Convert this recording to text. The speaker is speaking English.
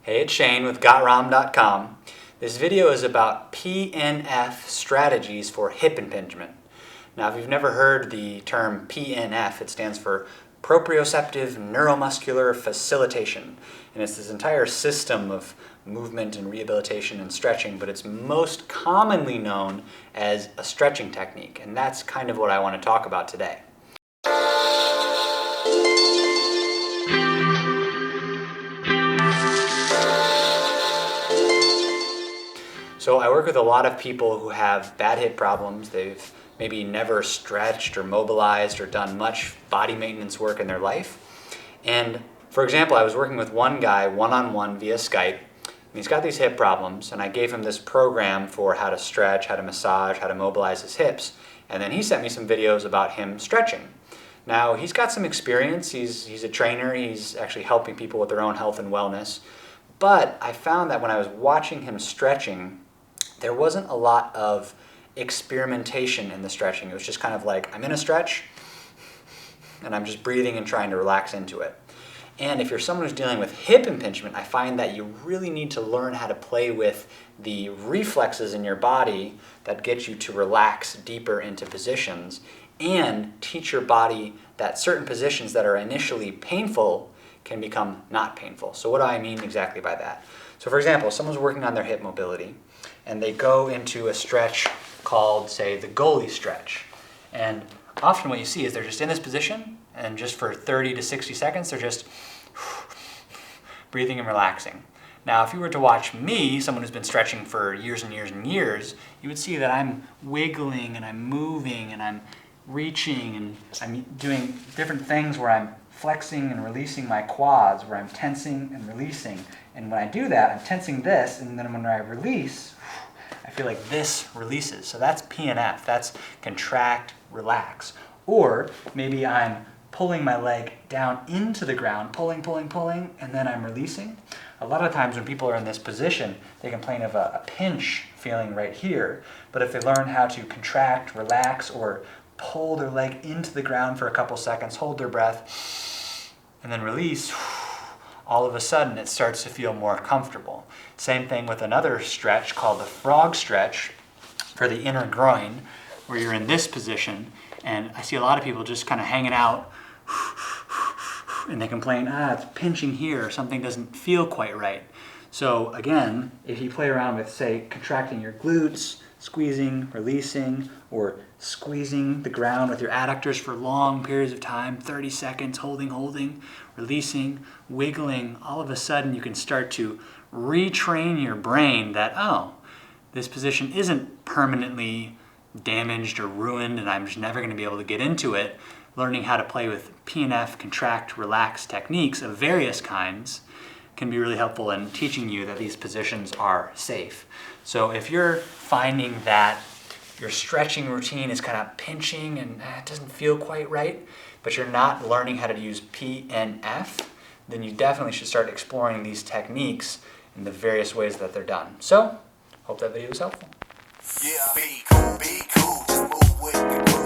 Hey, it's Shane with GotRom.com. This video is about PNF strategies for hip impingement. Now, if you've never heard the term PNF, it stands for proprioceptive neuromuscular facilitation. And it's this entire system of movement and rehabilitation and stretching, but it's most commonly known as a stretching technique. And that's kind of what I want to talk about today. So I work with a lot of people who have bad hip problems. They've maybe never stretched or mobilized or done much body maintenance work in their life. And for example, I was working with one guy one-on-one via Skype, and he's got these hip problems, and I gave him this program for how to stretch, how to massage, how to mobilize his hips, and then he sent me some videos about him stretching. Now, he's got some experience. He's a trainer. He's actually helping people with their own health and wellness. But I found that when I was watching him stretching, there wasn't a lot of experimentation in the stretching. It was just kind of like, I'm in a stretch, and I'm just breathing and trying to relax into it. And if you're someone who's dealing with hip impingement, I find that you really need to learn how to play with the reflexes in your body that get you to relax deeper into positions, and teach your body that certain positions that are initially painful can become not painful. So what do I mean exactly by that? So for example, someone's working on their hip mobility, and they go into a stretch called, say, the goalie stretch. And often what you see is they're just in this position, and just for 30 to 60 seconds, they're just breathing and relaxing. Now, if you were to watch me, someone who's been stretching for years and years and years, you would see that I'm wiggling and I'm moving and I'm reaching and I'm doing different things where I'm flexing and releasing my quads, where I'm tensing and releasing. And when I do that, I'm tensing this, and then when I release, I feel like this releases. So that's PNF, that's contract, relax. Or maybe I'm pulling my leg down into the ground, pulling, and then I'm releasing. A lot of times when people are in this position, they complain of a pinch feeling right here. But if they learn how to contract, relax, or pull their leg into the ground for a couple seconds, hold their breath, and then release, all of a sudden it starts to feel more comfortable. Same thing with another stretch called the frog stretch for the inner groin, where you're in this position, and I see a lot of people just kind of hanging out, and they complain, it's pinching here, or something doesn't feel quite right. So again, if you play around with, say, contracting your glutes, squeezing, releasing, or squeezing the ground with your adductors for long periods of time, 30 seconds, holding, releasing, wiggling, all of a sudden you can start to retrain your brain that, this position isn't permanently damaged or ruined and I'm just never going to be able to get into it. Learning how to play with PNF, contract, relax techniques of various kinds can be really helpful in teaching you that these positions are safe. So if you're finding that your stretching routine is kind of pinching and it doesn't feel quite right, but you're not learning how to use PNF, then you definitely should start exploring these techniques in the various ways that they're done. So, hope that video was helpful. Yeah, be cool, just move with the